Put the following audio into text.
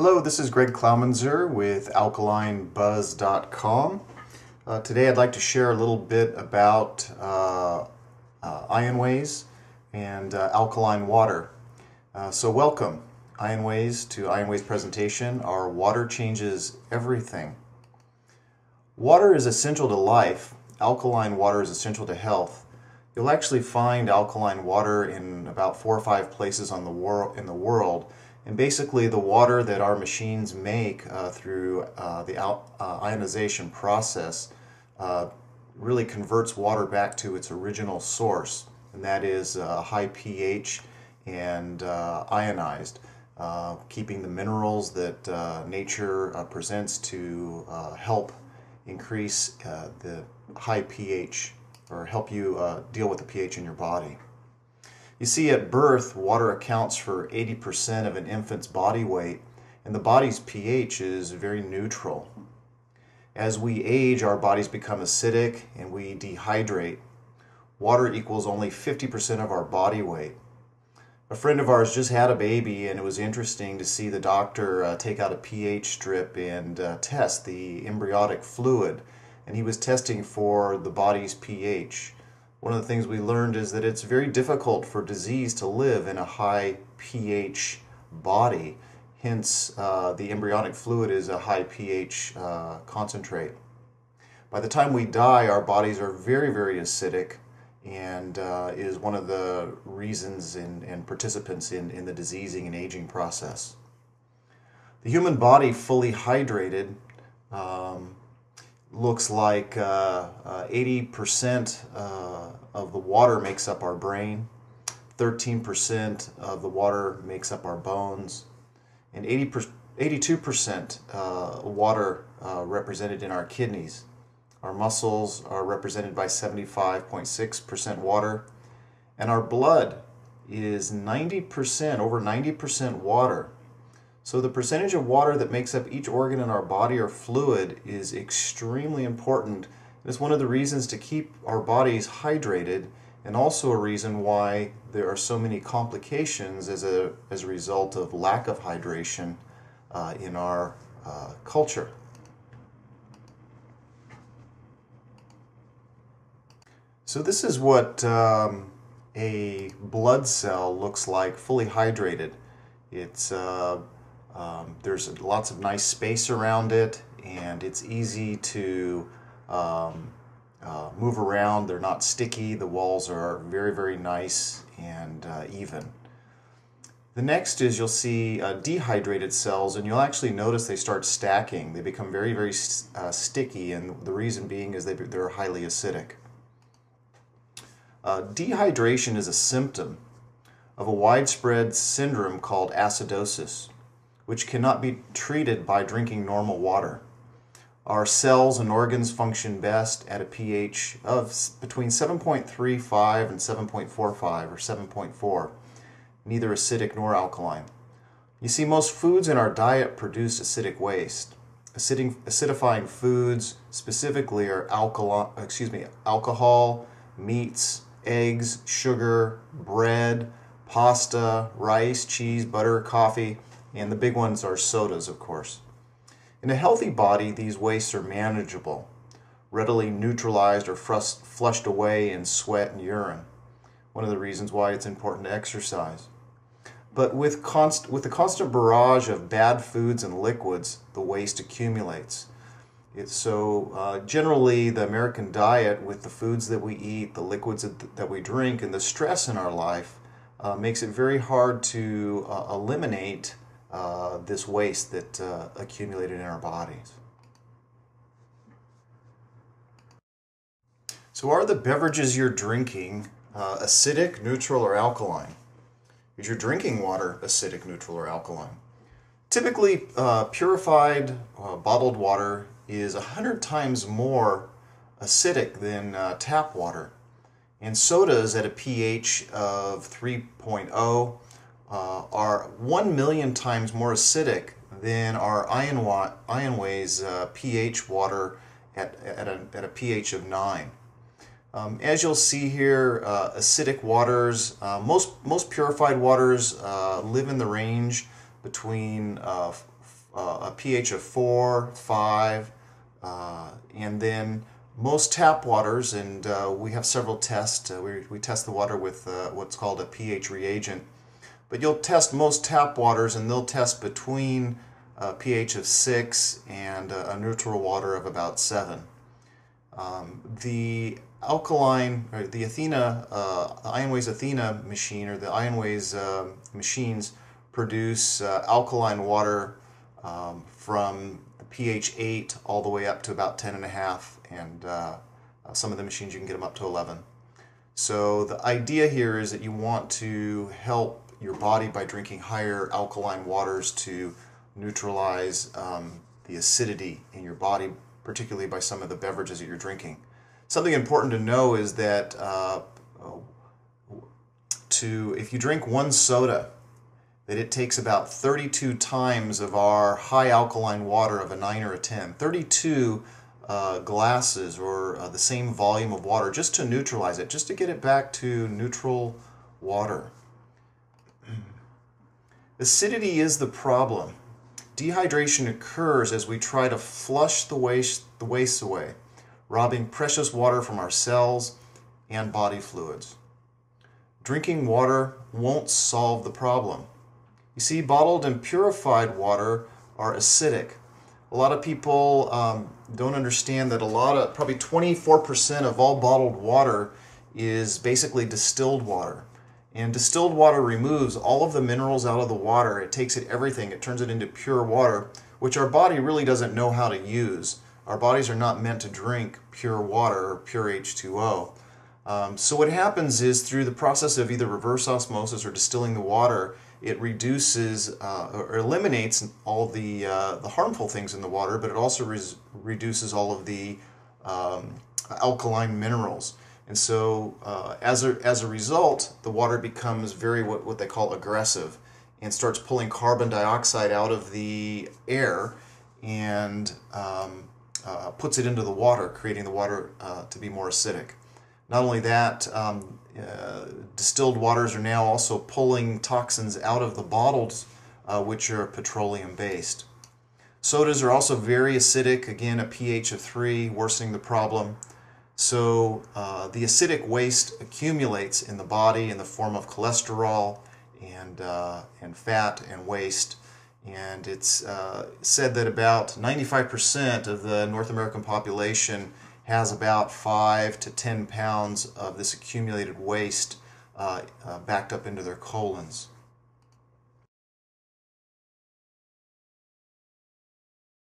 Hello, this is Greg Klaumenzer with AlkalineBuzz.com. Today I'd like to share a little bit about IonWays and alkaline water. So welcome, IonWays, to IonWays presentation. Our water changes everything. Water is essential to life. Alkaline water is essential to health. You'll actually find alkaline water in about 4 or 5 places in the world. And basically the water that our machines make through the ionization process really converts water back to its original source, and that is high pH and ionized, keeping the minerals that nature presents to help increase the high pH, or help you deal with the pH in your body. You see, at birth, water accounts for 80% of an infant's body weight, and the body's pH is very neutral. As we age, our bodies become acidic and we dehydrate. Water equals only 50% of our body weight. A friend of ours just had a baby, and it was interesting to see the doctor take out a pH strip and test the embryonic fluid, and he was testing for the body's pH. One of the things we learned is that it's very difficult for disease to live in a high pH body. Hence, the embryonic fluid is a high pH concentrate. By the time we die, our bodies are very, very acidic, and is one of the reasons and participants in the diseasing and aging process. The human body fully hydrated looks like 80% of the water makes up our brain, 13% of the water makes up our bones, and 82% water represented in our kidneys. Our muscles are represented by 75.6% water, and our blood is 90%, over 90% water. So the percentage of water that makes up each organ in our body or fluid is extremely important. It's one of the reasons to keep our bodies hydrated, and also a reason why there are so many complications as a result of lack of hydration in our culture. So this is what a blood cell looks like fully hydrated. It's there's lots of nice space around it, and it's easy to move around. They're not sticky. The walls are very, very nice and even. The next is you'll see dehydrated cells, and you'll actually notice they start stacking. They become very, very sticky, and the reason being is they're highly acidic. Dehydration is a symptom of a widespread syndrome called acidosis, which cannot be treated by drinking normal water. Our cells and organs function best at a pH of between 7.35 and 7.45 or 7.4, neither acidic nor alkaline. You see, most foods in our diet produce acidic waste. Acidifying foods specifically are alcohol, meats, eggs, sugar, bread, pasta, rice, cheese, butter, coffee, and the big ones are sodas, of course. In a healthy body, these wastes are manageable, readily neutralized or flushed away in sweat and urine. One of the reasons why it's important to exercise. But with the constant barrage of bad foods and liquids, the waste accumulates. Generally, the American diet, with the foods that we eat, the liquids that we drink, and the stress in our life, makes it very hard to eliminate this waste that accumulated in our bodies. So are the beverages you're drinking acidic, neutral, or alkaline? Is your drinking water acidic, neutral, or alkaline? Typically, purified bottled water is 100 times more acidic than tap water. And sodas at a pH of 3.0 are 1 million times more acidic than our IonWays pH water at a pH of 9. As you'll see here, acidic waters, most purified waters live in the range between a pH of 4, 5, and then most tap waters, and we have several tests. We test the water with what's called a pH reagent. But you'll test most tap waters and they'll test between a pH of 6 and a neutral water of about 7. The alkaline, or the Athena, IonWays Athena machine, or the IonWays machines produce alkaline water from pH 8 all the way up to about 10.5, and some of the machines you can get them up to 11. So the idea here is that you want to help your body by drinking higher alkaline waters to neutralize the acidity in your body, particularly by some of the beverages that you're drinking. Something important to know is that if you drink one soda, that it takes about 32 times of our high alkaline water of a 9 or a 10. 32 glasses, or the same volume of water, just to neutralize it, just to get it back to neutral water. Acidity is the problem. Dehydration occurs as we try to flush the waste away, robbing precious water from our cells and body fluids. Drinking water won't solve the problem. You see, bottled and purified water are acidic. A lot of people don't understand that probably 24% of all bottled water is basically distilled water. And distilled water removes all of the minerals out of the water. It takes everything, it turns it into pure water, which our body really doesn't know how to use. Our bodies are not meant to drink pure water or pure H2O. So what happens is, through the process of either reverse osmosis or distilling the water, it reduces or eliminates all the harmful things in the water, but it also reduces all of the alkaline minerals. And so as a result, the water becomes very what they call aggressive, and starts pulling carbon dioxide out of the air and puts it into the water, creating the water to be more acidic. Not only that, distilled waters are now also pulling toxins out of the bottles, which are petroleum-based. Sodas are also very acidic, again a pH of 3, worsening the problem. So the acidic waste accumulates in the body in the form of cholesterol and fat and waste. And it's said that about 95% of the North American population has about 5 to 10 pounds of this accumulated waste backed up into their colons.